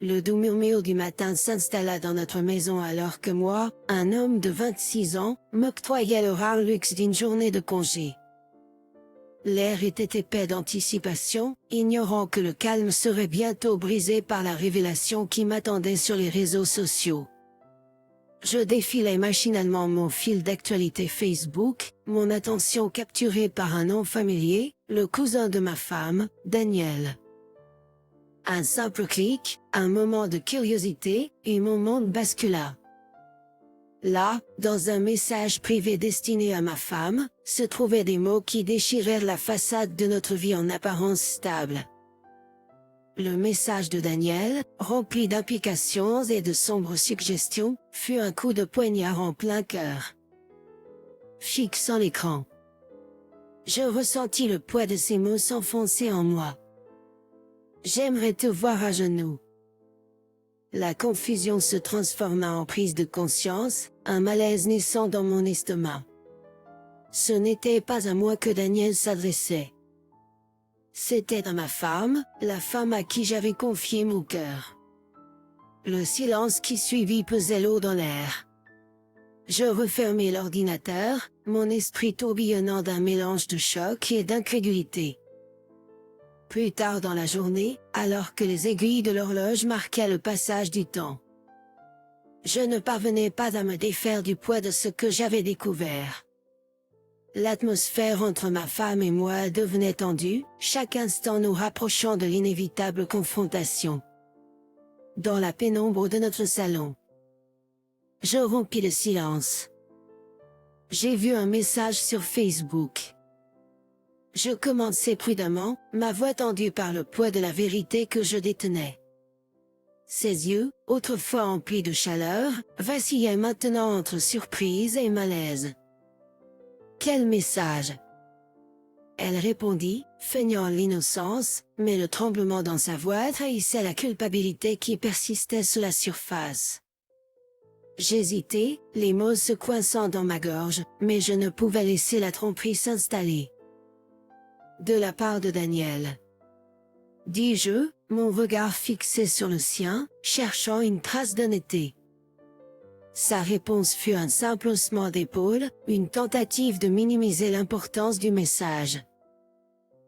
Le doux murmure du matin s'installa dans notre maison alors que moi, un homme de 26 ans, m'octroyais le rare luxe d'une journée de congé. L'air était épais d'anticipation, ignorant que le calme serait bientôt brisé par la révélation qui m'attendait sur les réseaux sociaux. Je défilais machinalement mon fil d'actualité Facebook, mon attention capturée par un nom familier, le cousin de ma femme, Daniel. Un simple clic, un moment de curiosité, et mon monde bascula. Là, dans un message privé destiné à ma femme, se trouvaient des mots qui déchirèrent la façade de notre vie en apparence stable. Le message de Daniel, rempli d'implications et de sombres suggestions, fut un coup de poignard en plein cœur. Fixant l'écran, je ressentis le poids de ces mots s'enfoncer en moi. J'aimerais te voir à genoux. La confusion se transforma en prise de conscience, un malaise naissant dans mon estomac. Ce n'était pas à moi que Daniel s'adressait. C'était à ma femme, la femme à qui j'avais confié mon cœur. Le silence qui suivit pesait l'eau dans l'air. Je refermai l'ordinateur, mon esprit tourbillonnant d'un mélange de choc et d'incrédulité. Plus tard dans la journée, alors que les aiguilles de l'horloge marquaient le passage du temps, je ne parvenais pas à me défaire du poids de ce que j'avais découvert. L'atmosphère entre ma femme et moi devenait tendue, chaque instant nous rapprochant de l'inévitable confrontation. Dans la pénombre de notre salon, je rompis le silence. J'ai vu un message sur Facebook. Je commençai prudemment, ma voix tendue par le poids de la vérité que je détenais. Ses yeux, autrefois emplis de chaleur, vacillaient maintenant entre surprise et malaise. Quel message? Elle répondit, feignant l'innocence, mais le tremblement dans sa voix trahissait la culpabilité qui persistait sous la surface. J'hésitais, les mots se coinçant dans ma gorge, mais je ne pouvais laisser la tromperie s'installer. De la part de Daniel, dis-je, mon regard fixé sur le sien, cherchant une trace d'honnêteté. Sa réponse fut un simple haussement d'épaule, une tentative de minimiser l'importance du message.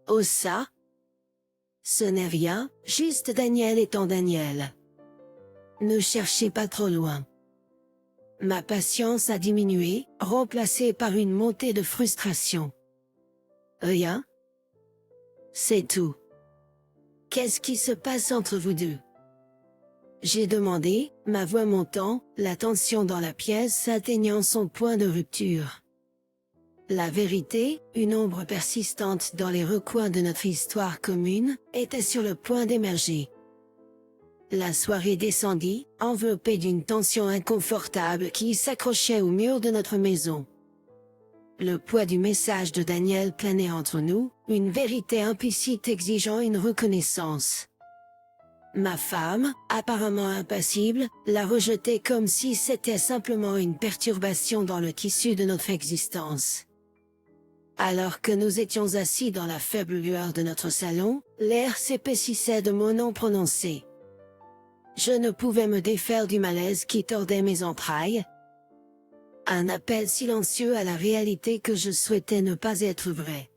Oh ça? Ce n'est rien, juste Daniel étant Daniel. Ne cherchez pas trop loin. Ma patience a diminué, remplacée par une montée de frustration. Rien? C'est tout. Qu'est-ce qui se passe entre vous deux? J'ai demandé, ma voix montant, la tension dans la pièce atteignant son point de rupture. La vérité, une ombre persistante dans les recoins de notre histoire commune, était sur le point d'émerger. La soirée descendit, enveloppée d'une tension inconfortable qui s'accrochait au mur de notre maison. Le poids du message de Daniel planait entre nous, une vérité implicite exigeant une reconnaissance. Ma femme, apparemment impassible, l'a rejeté comme si c'était simplement une perturbation dans le tissu de notre existence. Alors que nous étions assis dans la faible lueur de notre salon, l'air s'épaississait de mots non prononcés. Je ne pouvais me défaire du malaise qui tordait mes entrailles. Un appel silencieux à la réalité que je souhaitais ne pas être vrai.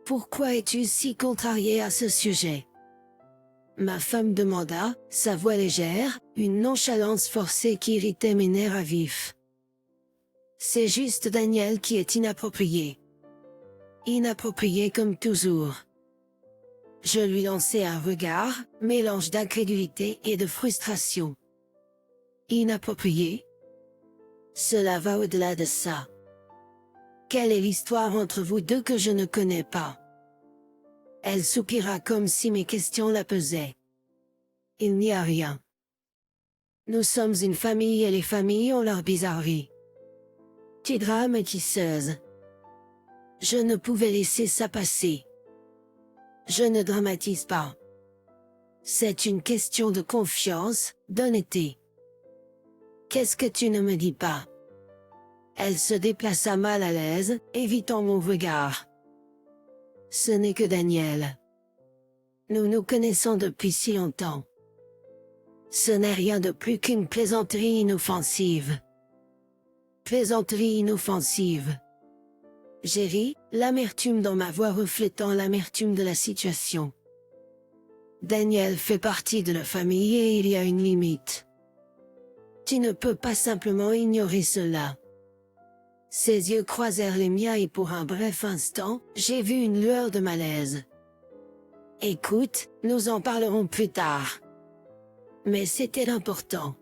Pourquoi es-tu si contrarié à ce sujet? Ma femme demanda, sa voix légère, une nonchalance forcée qui irritait mes nerfs à vif. C'est juste Daniel qui est inapproprié. Inapproprié comme toujours. Je lui lançai un regard, mélange d'incrédulité et de frustration. Inapproprié? Cela va au-delà de ça. Quelle est l'histoire entre vous deux que je ne connais pas? Elle soupira comme si mes questions la pesaient. Il n'y a rien. Nous sommes une famille et les familles ont leurs bizarreries. Tu drames et tisseuse. Je ne pouvais laisser ça passer. Je ne dramatise pas. C'est une question de confiance, d'honnêteté. Qu'est-ce que tu ne me dis pas? Elle se déplaça mal à l'aise, évitant mon regard. Ce n'est que Daniel. Nous nous connaissons depuis si longtemps. Ce n'est rien de plus qu'une plaisanterie inoffensive. Plaisanterie inoffensive. J'ai ri, l'amertume dans ma voix reflétant l'amertume de la situation. Daniel fait partie de la famille et il y a une limite. Tu ne peux pas simplement ignorer cela. Ses yeux croisèrent les miens et pour un bref instant, j'ai vu une lueur de malaise. Écoute, nous en parlerons plus tard. Mais c'était important.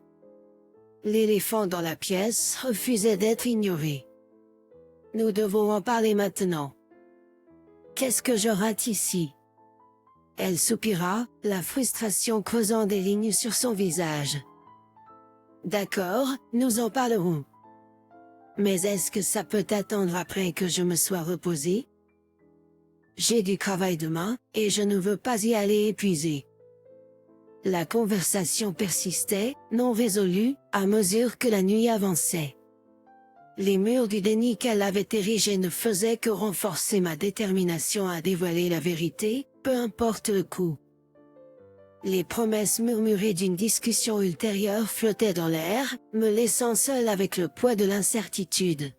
L'éléphant dans la pièce refusait d'être ignoré. Nous devons en parler maintenant. Qu'est-ce que je rate ici? Elle soupira, la frustration creusant des lignes sur son visage. D'accord, nous en parlerons. Mais est-ce que ça peut attendre après que je me sois reposé? J'ai du travail demain, et je ne veux pas y aller épuisé. La conversation persistait, non résolue, à mesure que la nuit avançait. Les murs du déni qu'elle avait érigés ne faisaient que renforcer ma détermination à dévoiler la vérité, peu importe le coût. Les promesses murmurées d'une discussion ultérieure flottaient dans l'air, me laissant seul avec le poids de l'incertitude.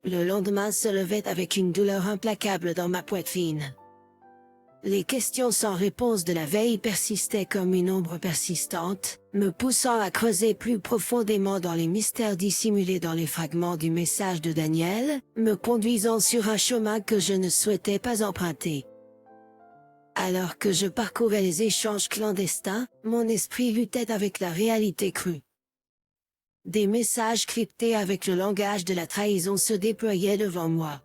Le lendemain se levait avec une douleur implacable dans ma poitrine. Les questions sans réponse de la veille persistaient comme une ombre persistante, me poussant à creuser plus profondément dans les mystères dissimulés dans les fragments du message de Daniel, me conduisant sur un chemin que je ne souhaitais pas emprunter. Alors que je parcourais les échanges clandestins, mon esprit luttait avec la réalité crue. Des messages cryptés avec le langage de la trahison se déployaient devant moi.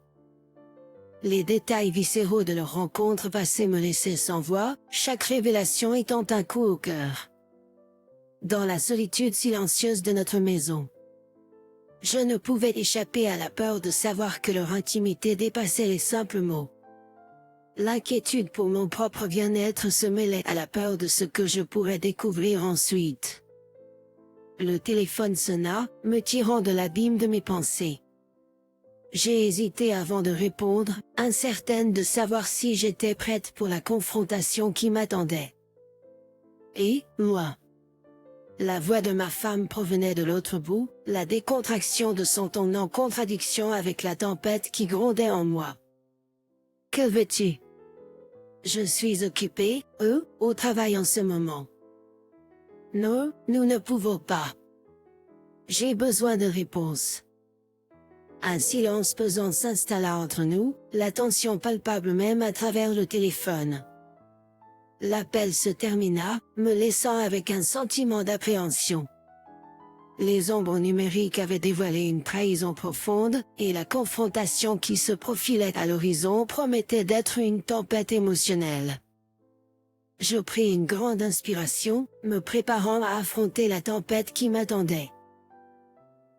Les détails viscéraux de leur rencontre passée me laissaient sans voix, chaque révélation étant un coup au cœur. Dans la solitude silencieuse de notre maison, je ne pouvais échapper à la peur de savoir que leur intimité dépassait les simples mots. L'inquiétude pour mon propre bien-être se mêlait à la peur de ce que je pourrais découvrir ensuite. Le téléphone sonna, me tirant de l'abîme de mes pensées. J'ai hésité avant de répondre, incertaine de savoir si j'étais prête pour la confrontation qui m'attendait. Et, moi. La voix de ma femme provenait de l'autre bout, la décontraction de son ton en contradiction avec la tempête qui grondait en moi. Que veux-tu? Je suis occupée, au travail en ce moment. Non, nous ne pouvons pas. J'ai besoin de réponses. Un silence pesant s'installa entre nous, la tension palpable même à travers le téléphone. L'appel se termina, me laissant avec un sentiment d'appréhension. Les ombres numériques avaient dévoilé une trahison profonde, et la confrontation qui se profilait à l'horizon promettait d'être une tempête émotionnelle. Je pris une grande inspiration, me préparant à affronter la tempête qui m'attendait.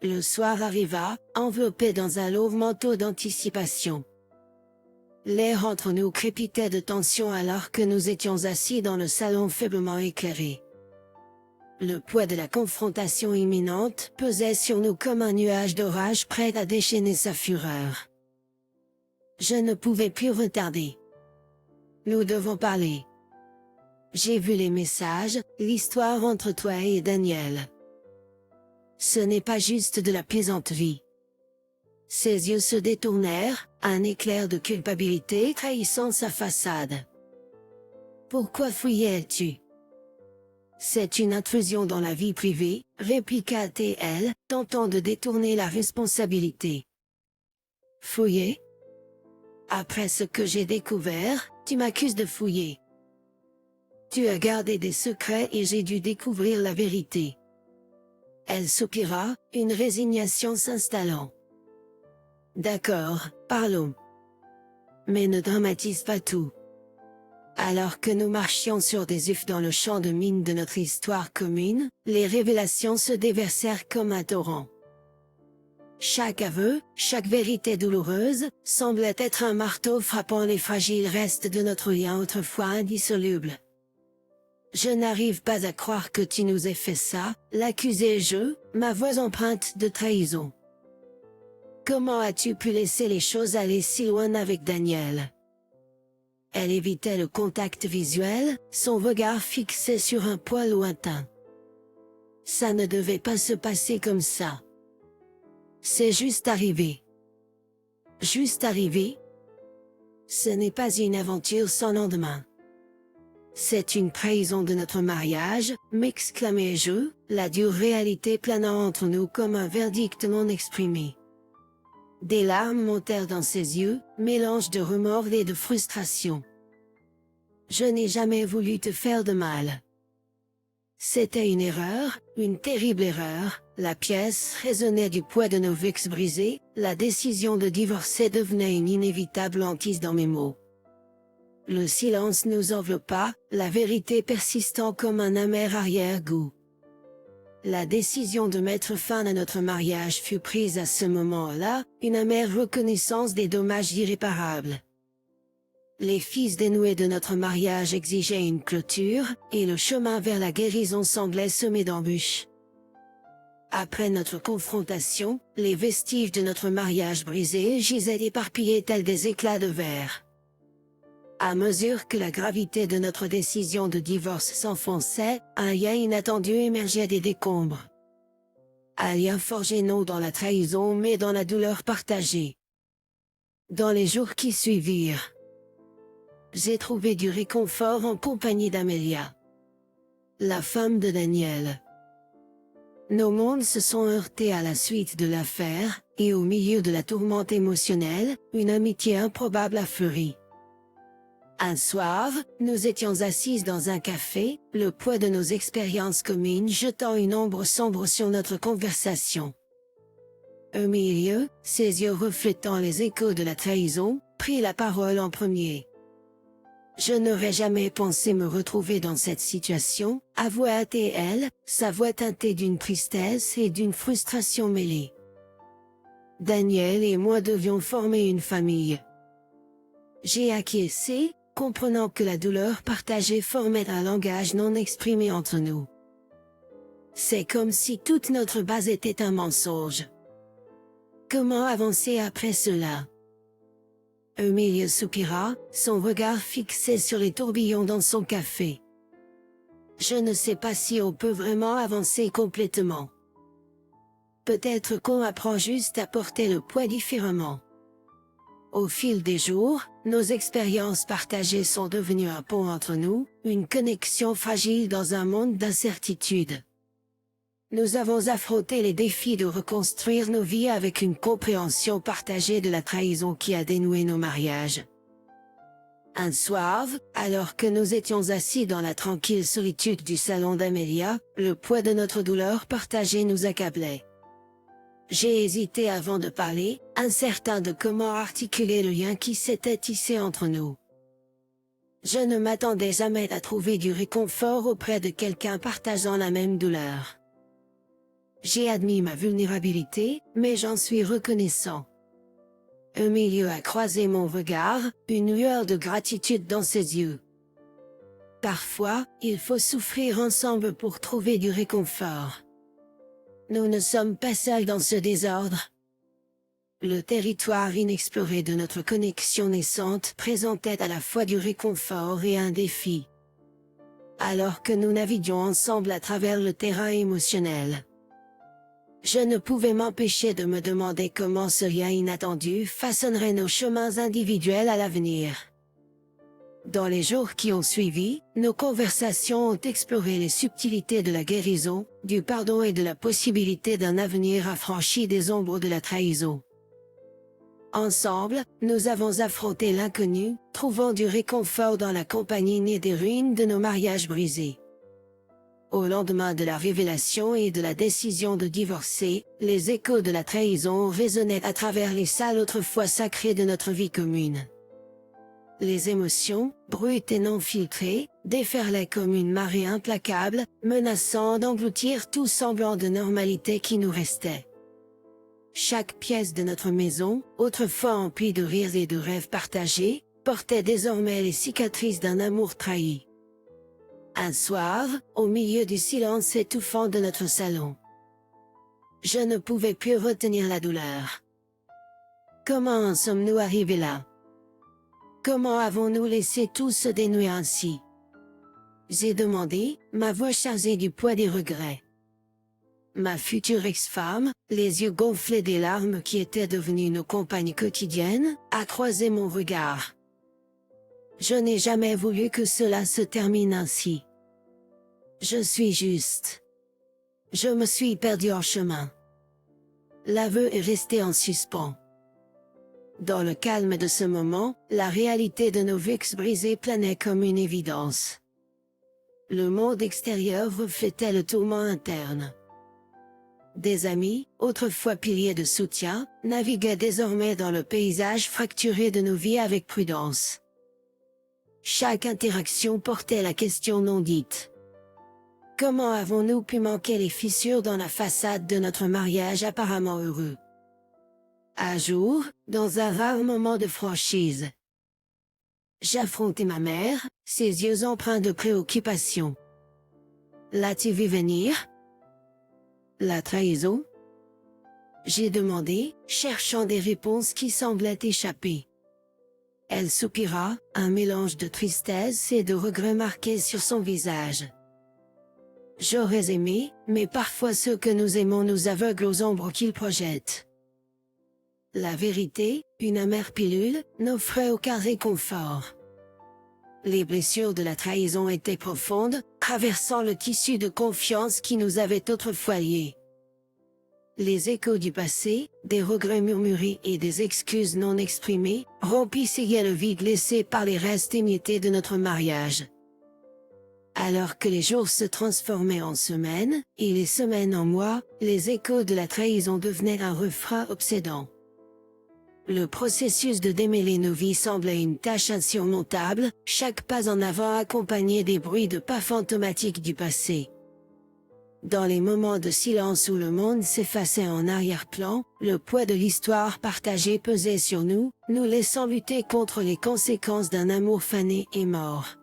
Le soir arriva, enveloppé dans un lourd manteau d'anticipation. L'air entre nous crépitait de tension alors que nous étions assis dans le salon faiblement éclairé. Le poids de la confrontation imminente pesait sur nous comme un nuage d'orage prêt à déchaîner sa fureur. Je ne pouvais plus retarder. Nous devons parler. J'ai vu les messages, l'histoire entre toi et Daniel. Ce n'est pas juste de la plaisanterie. Ses yeux se détournèrent, un éclair de culpabilité trahissant sa façade. Pourquoi fouillais-tu? C'est une intrusion dans la vie privée, répliqua TL, tentant de détourner la responsabilité. Fouiller? Après ce que j'ai découvert, tu m'accuses de fouiller. Tu as gardé des secrets et j'ai dû découvrir la vérité. Elle soupira, une résignation s'installant. D'accord, parlons. Mais ne dramatise pas tout. Alors que nous marchions sur des œufs dans le champ de mine de notre histoire commune, les révélations se déversèrent comme un torrent. Chaque aveu, chaque vérité douloureuse, semblait être un marteau frappant les fragiles restes de notre lien autrefois indissoluble. Je n'arrive pas à croire que tu nous aies fait ça, l'accusai-je, ma voix empreinte de trahison. Comment as-tu pu laisser les choses aller si loin avec Daniel? Elle évitait le contact visuel, son regard fixé sur un point lointain. Ça ne devait pas se passer comme ça. C'est juste arrivé. Juste arrivé? Ce n'est pas une aventure sans lendemain. C'est une trahison de notre mariage, m'exclamai-je, la dure réalité planant entre nous comme un verdict non exprimé. Des larmes montèrent dans ses yeux, mélange de remords et de frustration. Je n'ai jamais voulu te faire de mal. C'était une erreur, une terrible erreur, la pièce résonnait du poids de nos vies brisées, la décision de divorcer devenait une inévitable hantise dans mes mots. Le silence nous enveloppa, la vérité persistant comme un amer arrière-goût. La décision de mettre fin à notre mariage fut prise à ce moment-là, une amère reconnaissance des dommages irréparables. Les fils dénoués de notre mariage exigeaient une clôture, et le chemin vers la guérison semblait semé d'embûches. Après notre confrontation, les vestiges de notre mariage brisé gisaient éparpillés tels des éclats de verre. À mesure que la gravité de notre décision de divorce s'enfonçait, un lien inattendu émergeait des décombres. Un lien forgé non dans la trahison mais dans la douleur partagée. Dans les jours qui suivirent, j'ai trouvé du réconfort en compagnie d'Amelia, la femme de Daniel. Nos mondes se sont heurtés à la suite de l'affaire, et au milieu de la tourmente émotionnelle, une amitié improbable a fleuri. Un soir, nous étions assises dans un café, le poids de nos expériences communes jetant une ombre sombre sur notre conversation. Au milieu, ses yeux reflétant les échos de la trahison, prit la parole en premier. Je n'aurais jamais pensé me retrouver dans cette situation, avoua-t-elle, sa voix teintée d'une tristesse et d'une frustration mêlée. Daniel et moi devions former une famille. J'ai acquiescé, comprenant que la douleur partagée formait un langage non exprimé entre nous. C'est comme si toute notre base était un mensonge. Comment avancer après cela? Emilie soupira, son regard fixé sur les tourbillons dans son café. Je ne sais pas si on peut vraiment avancer complètement. Peut-être qu'on apprend juste à porter le poids différemment. Au fil des jours, nos expériences partagées sont devenues un pont entre nous, une connexion fragile dans un monde d'incertitude. Nous avons affronté les défis de reconstruire nos vies avec une compréhension partagée de la trahison qui a dénoué nos mariages. Un soir, alors que nous étions assis dans la tranquille solitude du salon d'Amelia, le poids de notre douleur partagée nous accablait. J'ai hésité avant de parler, incertain de comment articuler le lien qui s'était tissé entre nous. Je ne m'attendais jamais à trouver du réconfort auprès de quelqu'un partageant la même douleur. J'ai admis ma vulnérabilité, mais j'en suis reconnaissant. Emilie a croisé mon regard, une lueur de gratitude dans ses yeux. Parfois, il faut souffrir ensemble pour trouver du réconfort. Nous ne sommes pas seuls dans ce désordre. Le territoire inexploré de notre connexion naissante présentait à la fois du réconfort et un défi. Alors que nous naviguions ensemble à travers le terrain émotionnel, je ne pouvais m'empêcher de me demander comment ce lien inattendu façonnerait nos chemins individuels à l'avenir. Dans les jours qui ont suivi, nos conversations ont exploré les subtilités de la guérison, du pardon et de la possibilité d'un avenir affranchi des ombres de la trahison. Ensemble, nous avons affronté l'inconnu, trouvant du réconfort dans la compagnie née des ruines de nos mariages brisés. Au lendemain de la révélation et de la décision de divorcer, les échos de la trahison résonnaient à travers les salles autrefois sacrées de notre vie commune. Les émotions, brutes et non filtrées, déferlaient comme une marée implacable, menaçant d'engloutir tout semblant de normalité qui nous restait. Chaque pièce de notre maison, autrefois emplie de rires et de rêves partagés, portait désormais les cicatrices d'un amour trahi. Un soir, au milieu du silence étouffant de notre salon, je ne pouvais plus retenir la douleur. Comment en sommes-nous arrivés là? Comment avons-nous laissé tout se dénouer ainsi? J'ai demandé, ma voix chargée du poids des regrets. Ma future ex-femme, les yeux gonflés des larmes qui étaient devenues nos compagnes quotidiennes, a croisé mon regard. Je n'ai jamais voulu que cela se termine ainsi. Je suis juste. Je me suis perdu en chemin. L'aveu est resté en suspens. Dans le calme de ce moment, la réalité de nos vies brisées planait comme une évidence. Le monde extérieur reflétait le tourment interne. Des amis, autrefois piliers de soutien, naviguaient désormais dans le paysage fracturé de nos vies avec prudence. Chaque interaction portait la question non dite. Comment avons-nous pu manquer les fissures dans la façade de notre mariage apparemment heureux? Un jour, dans un rare moment de franchise, j'affrontai ma mère, ses yeux empreints de préoccupation. L'as-tu vu venir? La trahison? J'ai demandé, cherchant des réponses qui semblaient échapper. Elle soupira, un mélange de tristesse et de regret marqué sur son visage. J'aurais aimé, mais parfois ceux que nous aimons nous aveuglent aux ombres qu'ils projettent. La vérité, une amère pilule, n'offrait aucun réconfort. Les blessures de la trahison étaient profondes, traversant le tissu de confiance qui nous avait autrefois liés. Les échos du passé, des regrets murmurés et des excuses non exprimées, remplissaient le vide laissé par les restes émiettés de notre mariage. Alors que les jours se transformaient en semaines, et les semaines en mois, les échos de la trahison devenaient un refrain obsédant. Le processus de démêler nos vies semblait une tâche insurmontable, chaque pas en avant accompagné des bruits de pas fantomatiques du passé. Dans les moments de silence où le monde s'effaçait en arrière-plan, le poids de l'histoire partagée pesait sur nous, nous laissant lutter contre les conséquences d'un amour fané et mort.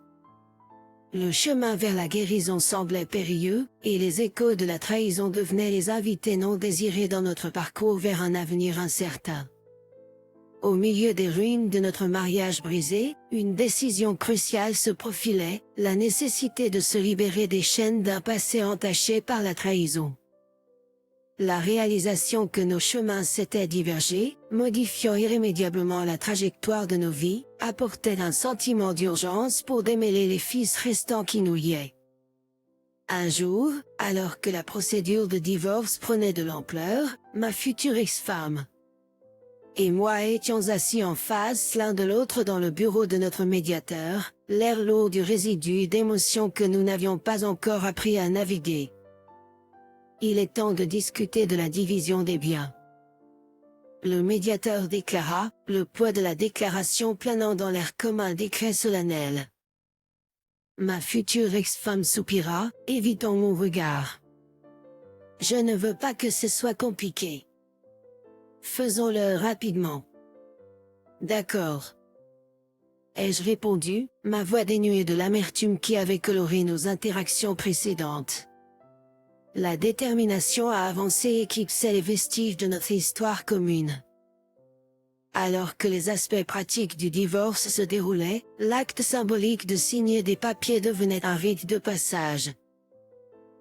Le chemin vers la guérison semblait périlleux, et les échos de la trahison devenaient les invités non désirés dans notre parcours vers un avenir incertain. Au milieu des ruines de notre mariage brisé, une décision cruciale se profilait, la nécessité de se libérer des chaînes d'un passé entaché par la trahison. La réalisation que nos chemins s'étaient divergés, modifiant irrémédiablement la trajectoire de nos vies, apportait un sentiment d'urgence pour démêler les fils restants qui nous liaient. Un jour, alors que la procédure de divorce prenait de l'ampleur, ma future ex-femme et moi étions assis en face l'un de l'autre dans le bureau de notre médiateur, l'air lourd du résidu d'émotions que nous n'avions pas encore appris à naviguer. Il est temps de discuter de la division des biens. Le médiateur déclara, le poids de la déclaration planant dans l'air comme un décret solennel. Ma future ex-femme soupira, évitant mon regard. Je ne veux pas que ce soit compliqué. Faisons-le rapidement. D'accord. Ai-je répondu, ma voix dénuée de l'amertume qui avait coloré nos interactions précédentes. La détermination à avancer éclipsait les vestiges de notre histoire commune. Alors que les aspects pratiques du divorce se déroulaient, l'acte symbolique de signer des papiers devenait un rite de passage.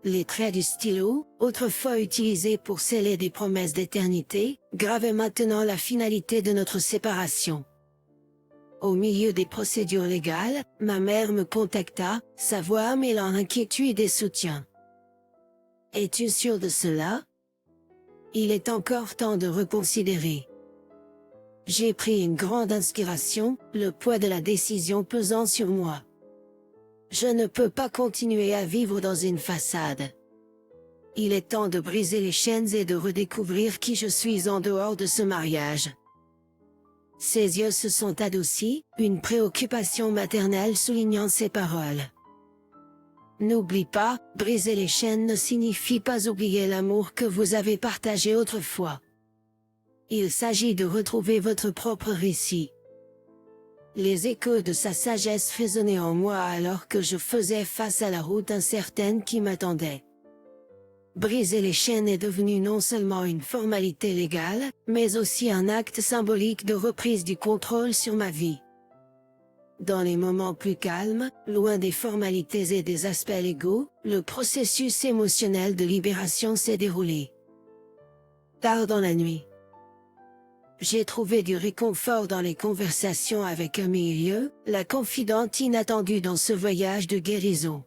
Les traits du stylo, autrefois utilisés pour sceller des promesses d'éternité, gravaient maintenant la finalité de notre séparation. Au milieu des procédures légales, ma mère me contacta, sa voix mêlant inquiétude et soutien. « Es-tu sûr de cela? Il est encore temps de reconsidérer. » J'ai pris une grande inspiration, le poids de la décision pesant sur moi. Je ne peux pas continuer à vivre dans une façade. Il est temps de briser les chaînes et de redécouvrir qui je suis en dehors de ce mariage. Ses yeux se sont adoucis, une préoccupation maternelle soulignant ses paroles. N'oublie pas, briser les chaînes ne signifie pas oublier l'amour que vous avez partagé autrefois. Il s'agit de retrouver votre propre récit. Les échos de sa sagesse résonnaient en moi alors que je faisais face à la route incertaine qui m'attendait. Briser les chaînes est devenu non seulement une formalité légale, mais aussi un acte symbolique de reprise du contrôle sur ma vie. Dans les moments plus calmes, loin des formalités et des aspects légaux, le processus émotionnel de libération s'est déroulé. Tard dans la nuit, j'ai trouvé du réconfort dans les conversations avec Amélie, la confidente inattendue dans ce voyage de guérison.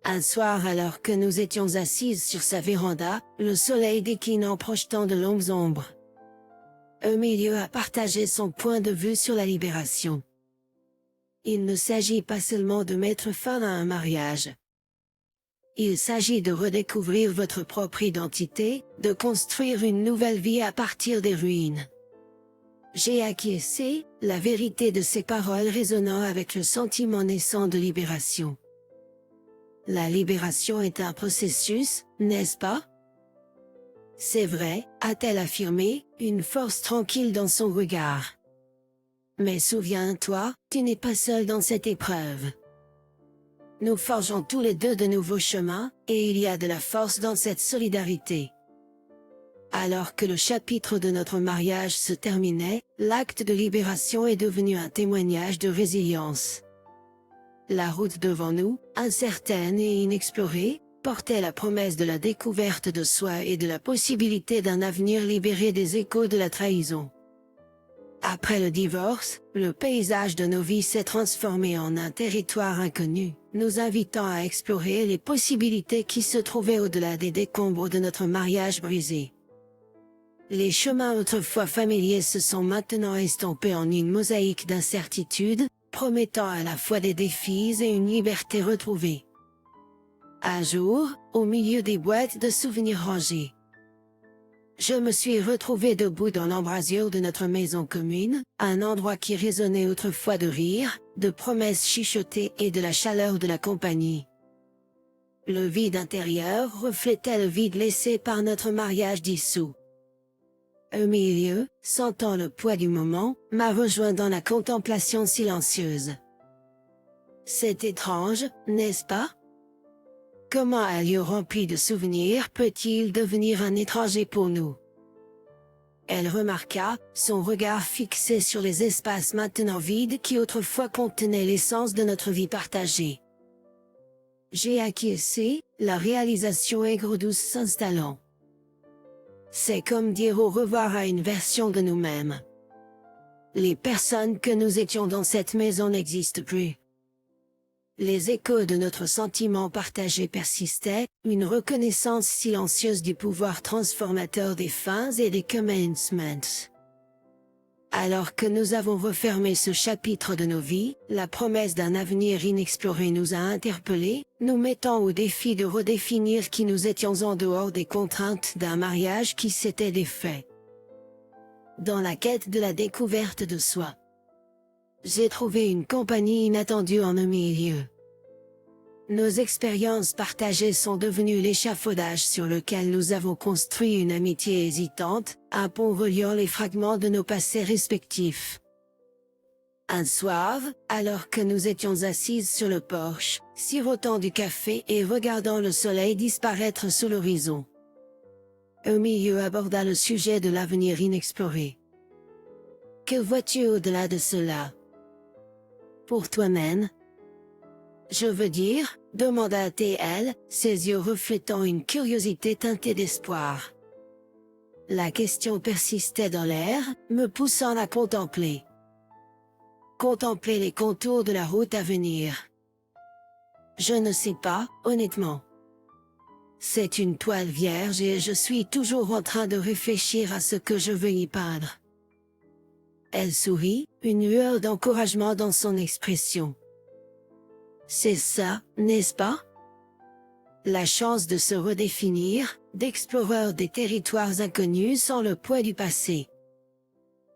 Un soir, alors que nous étions assises sur sa véranda, le soleil décline en projetant de longues ombres. Amélie a partagé son point de vue sur la libération. Il ne s'agit pas seulement de mettre fin à un mariage. Il s'agit de redécouvrir votre propre identité, de construire une nouvelle vie à partir des ruines. J'ai acquiescé, la vérité de ces paroles résonnant avec le sentiment naissant de libération. La libération est un processus, n'est-ce pas? C'est vrai, a-t-elle affirmé, une force tranquille dans son regard. Mais souviens-toi, tu n'es pas seul dans cette épreuve. Nous forgeons tous les deux de nouveaux chemins, et il y a de la force dans cette solidarité. Alors que le chapitre de notre mariage se terminait, l'acte de libération est devenu un témoignage de résilience. La route devant nous, incertaine et inexplorée, portait la promesse de la découverte de soi et de la possibilité d'un avenir libéré des échos de la trahison. Après le divorce, le paysage de nos vies s'est transformé en un territoire inconnu, nous invitant à explorer les possibilités qui se trouvaient au-delà des décombres de notre mariage brisé. Les chemins autrefois familiers se sont maintenant estompés en une mosaïque d'incertitudes, promettant à la fois des défis et une liberté retrouvée. Un jour, au milieu des boîtes de souvenirs rangées, je me suis retrouvée debout dans l'embrasure de notre maison commune, un endroit qui résonnait autrefois de rires, de promesses chuchotées et de la chaleur de la compagnie. Le vide intérieur reflétait le vide laissé par notre mariage dissous. Au milieu, sentant le poids du moment, m'a rejoint dans la contemplation silencieuse. C'est étrange, n'est-ce pas? Comment un lieu rempli de souvenirs peut-il devenir un étranger pour nous? Elle remarqua, son regard fixé sur les espaces maintenant vides qui autrefois contenaient l'essence de notre vie partagée. J'ai acquiescé, la réalisation aigre-douce s'installant. C'est comme dire au revoir à une version de nous-mêmes. Les personnes que nous étions dans cette maison n'existent plus. Les échos de notre sentiment partagé persistaient, une reconnaissance silencieuse du pouvoir transformateur des fins et des commencements. Alors que nous avons refermé ce chapitre de nos vies, la promesse d'un avenir inexploré nous a interpellés, nous mettant au défi de redéfinir qui nous étions en dehors des contraintes d'un mariage qui s'était défait. Dans la quête de la découverte de soi, j'ai trouvé une compagnie inattendue en un milieu. Nos expériences partagées sont devenues l'échafaudage sur lequel nous avons construit une amitié hésitante, un pont reliant les fragments de nos passés respectifs. Un soir, alors que nous étions assises sur le porche, sirotant du café et regardant le soleil disparaître sous l'horizon, au milieu aborda le sujet de l'avenir inexploré. Que vois-tu au-delà de cela? Pour toi-même? Je veux dire, demanda-t-elle, ses yeux reflétant une curiosité teintée d'espoir. La question persistait dans l'air, me poussant à contempler. Contempler les contours de la route à venir. Je ne sais pas, honnêtement. C'est une toile vierge et je suis toujours en train de réfléchir à ce que je veux y peindre. Elle sourit, une lueur d'encouragement dans son expression. C'est ça, n'est-ce pas? La chance de se redéfinir, d'explorer des territoires inconnus sans le poids du passé.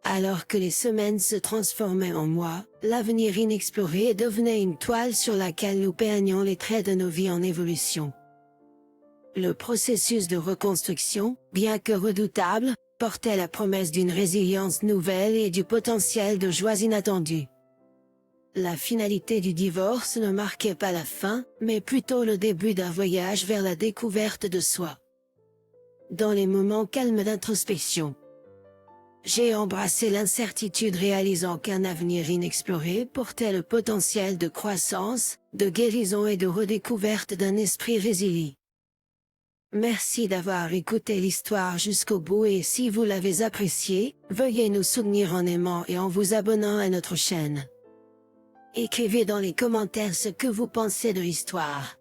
Alors que les semaines se transformaient en mois, l'avenir inexploré devenait une toile sur laquelle nous peignions les traits de nos vies en évolution. Le processus de reconstruction, bien que redoutable, portait la promesse d'une résilience nouvelle et du potentiel de joies inattendues. La finalité du divorce ne marquait pas la fin, mais plutôt le début d'un voyage vers la découverte de soi. Dans les moments calmes d'introspection, J'ai embrassé l'incertitude réalisant qu'un avenir inexploré portait le potentiel de croissance, de guérison et de redécouverte d'un esprit résilient. Merci d'avoir écouté l'histoire jusqu'au bout et si vous l'avez appréciée, veuillez nous soutenir en aimant et en vous abonnant à notre chaîne. Écrivez dans les commentaires ce que vous pensez de l'histoire.